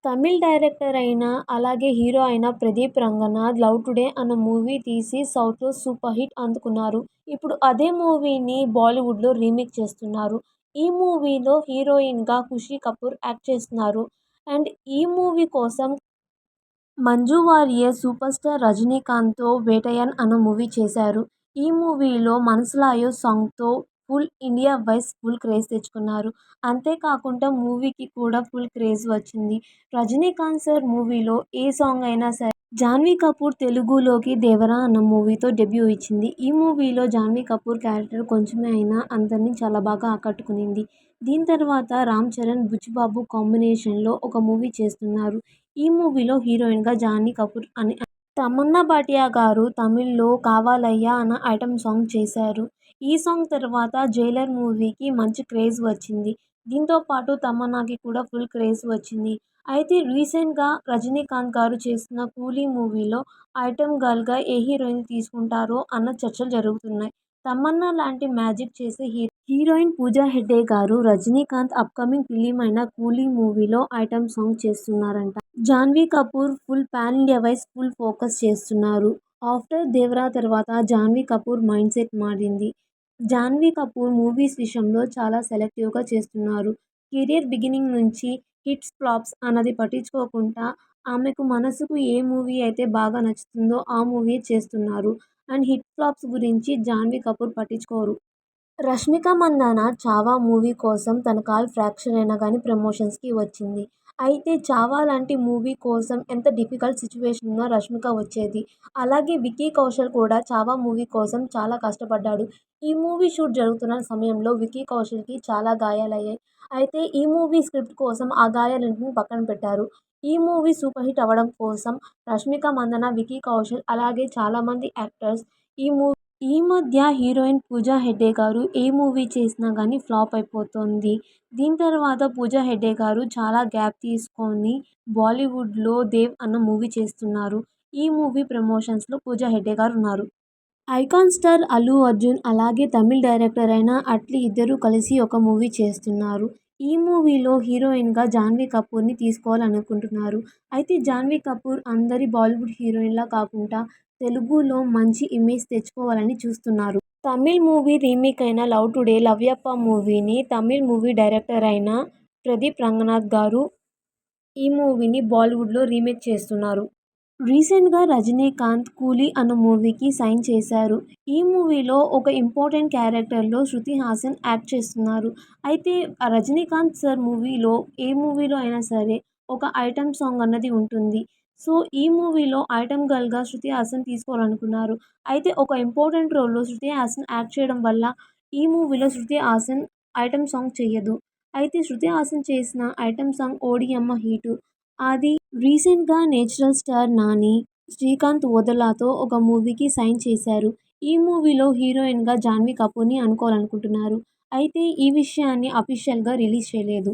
Tamil director అయిన, అలాగే hero అయిన ప్రదీప్ రంగనాథ్ 'లవ్ టుడే' అన్న మూవీ తీసి సౌత్‌లో సూపర్ హిట్ అందుకున్నారు. ఇప్పుడు అదే మూవీని బాలీవుడ్‌లో రీమేక్ చేస్తున్నారు. ఈ మూవీలో హీరోయిన్‌గా ఖుషీ కపూర్ యాక్ట్ చేస్తున్నారు. అండ్ ఈ మూవీ కోసం మంజు వారియర్ సూపర్ స్టార్ రజనీకాంత్‌తో 'వేటయ్యన్' అన్న మూవీ చేశారు. ఈ మూవీలో 'మనసులాయో' సాంగ్‌తో full India wise full craze తెచ్చుకున్నారు. అంతేకాకుండా మూవీకి కూడా ఫుల్ క్రేజ్ వచ్చింది. రజనీకాంత్ సార్ మూవీలో ఏ సాంగ్ అయినా సరే జాన్వీ కపూర్ తెలుగులోకి 'దేవరా' అన్న మూవీతో డెబ్యూ ఇచ్చింది. ఈ మూవీలో జాన్వీ కపూర్ క్యారెక్టర్ కొంచెమే అయినా అందరినీ చాలా బాగా ఆకట్టుకునింది. దీని తర్వాత రామ్ చరణ్, బుచ్చిబాబు కాంబినేషన్‌లో ఒక మూవీ చేస్తున్నారు. ఈ మూవీలో హీరోయిన్‌గా జాన్వీ కపూర్ అని తమన్నా భాటియా గారు తమిళ్లో 'కావాలయ్యా' అన్న ఐటెమ్ సాంగ్ చేశారు. ఈ సాంగ్ తర్వాత 'జైలర్' మూవీకి మంచి క్రేజ్ వచ్చింది. దీంతో పాటు తమన్నాకి కూడా ఫుల్ క్రేజ్ వచ్చింది. అయితే రీసెంట్‌గా రజనీకాంత్ గారు చేస్తున్న 'కూలీ' మూవీలో ఐటెమ్ గర్ల్‌గా ఏ హీరోయిన్ తీసుకుంటారో అన్న చర్చలు జరుగుతున్నాయి. తమన్నా లాంటి మ్యాజిక్ చేసే హీరోయిన్ పూజా హెగ్డే గారు రజనీకాంత్ అప్కమింగ్ ఫిల్మ్ అయిన 'కూలీ' మూవీలో ఐటెమ్ సాంగ్ చేస్తున్నారంట. Janhvi Kapoor full pan India wise full focus చేస్తున్నారు. ఆఫ్టర్ 'దేవరా' తర్వాత జాన్వీ కపూర్ మైండ్ సెట్ మారింది. జాన్వీ కపూర్ మూవీస్ విషయంలో చాలా సెలెక్టివ్‌గా చేస్తున్నారు. కెరీర్ బిగినింగ్ నుంచి హిట్స్, ఫ్లాప్స్ అన్నది పట్టించుకోకుండా ఆమెకు మనసుకు ఏ మూవీ అయితే బాగా నచ్చుతుందో ఆ మూవీయే చేస్తున్నారు. అండ్ హిట్, ఫ్లాప్స్ గురించి జాన్వీ కపూర్ పట్టించుకోరు. రష్మిక మందాన 'చావా' మూవీ కోసం తన కాలు ఫ్రాక్చర్ అయినా గానీ ప్రమోషన్స్‌కి వచ్చింది. అయితే 'చావా' లాంటి మూవీ కోసం ఎంత డిఫికల్ట్ సిట్యుయేషన్ ఉన్నా రష్మిక వచ్చేది. అలాగే విక్కీ కౌశల్ కూడా 'చావా' మూవీ కోసం చాలా కష్టపడ్డాడు. ఈ మూవీ షూట్ జరుగుతున్న సమయంలో విక్కీ కౌశల్‌కి చాలా గాయాలయ్యాయి. అయితే ఈ మూవీ స్క్రిప్ట్ కోసం ఆ గాయాలన్నిటిని పక్కన పెట్టారు. ఈ మూవీ సూపర్ హిట్ అవ్వడం కోసం రష్మిక మందాన, విక్కీ కౌశల్ అలాగే చాలామంది యాక్టర్స్ ఈ మధ్య హీరోయిన్ పూజా హెగ్డే గారు ఏ మూవీ చేసినా గానీ ఫ్లాప్ అయిపోతోంది. దీని తర్వాత పూజా హెగ్డే గారు చాలా గ్యాప్ తీసుకొని బాలీవుడ్‌లో 'దేవ్' అన్న మూవీ చేస్తున్నారు. ఈ మూవీ ప్రమోషన్స్‌లో పూజా హెగ్డే గారు ఉన్నారు. ఐకాన్ స్టార్ అల్లు అర్జున్ అలాగే తమిళ్ డైరెక్టర్ అయిన అట్లీ ఇద్దరూ కలిసి ఒక మూవీ చేస్తున్నారు. ఈ మూవీలో హీరోయిన్‌గా జాన్వీ కపూర్‌ని తీసుకోవాలనుకుంటున్నారు. అయితే జాన్వీ కపూర్ అందరి బాలీవుడ్ హీరోయిన్‌లా కాకుండా తెలుగులో మంచి ఇమేజ్ తెచ్చుకోవాలని చూస్తున్నారు. తమిళ్ మూవీ రీమేక్ అయిన 'లవ్ టుడే', 'లవ్యప్ప' మూవీని తమిళ్ మూవీ డైరెక్టర్ అయిన ప్రదీప్ రంగనాథ్ గారు ఈ మూవీని బాలీవుడ్‌లో రీమేక్ చేస్తున్నారు. రీసెంట్‌గా రజనీకాంత్ 'కూలీ' అన్న మూవీకి సైన్ చేశారు. ఈ మూవీలో ఒక ఇంపార్టెంట్ క్యారెక్టర్‌లో శృతి హాసన్ యాక్ట్ చేస్తున్నారు. అయితే రజనీకాంత్ సార్ మూవీలో ఏ మూవీలో అయినా సరే ఒక ఐటెమ్ సాంగ్ అన్నది ఉంటుంది. సో ఈ మూవీలో ఐటెమ్ గర్ల్‌గా శృతి హాసన్ తీసుకోవాలనుకున్నారు. అయితే ఒక ఇంపార్టెంట్ రోల్‌లో శృతి హాసన్ యాక్ట్ చేయడం వల్ల ఈ మూవీలో శృతి హాసన్ ఐటెమ్ సాంగ్ చెయ్యదు. అయితే శృతి హాసన్ చేసిన ఐటెమ్ సాంగ్ 'ఓడియమ్మ' హిట్. అది రీసెంట్‌గా నేచురల్ స్టార్ నాని, శ్రీకాంత్ ఓదెలాతో ఒక మూవీకి సైన్ చేశారు. ఈ మూవీలో హీరోయిన్‌గా జాన్వీ కపూర్‌ని అనుకోవాలనుకుంటున్నారు. అయితే ఈ విషయాన్ని అఫీషియల్‌గా రిలీజ్ చేయలేదు.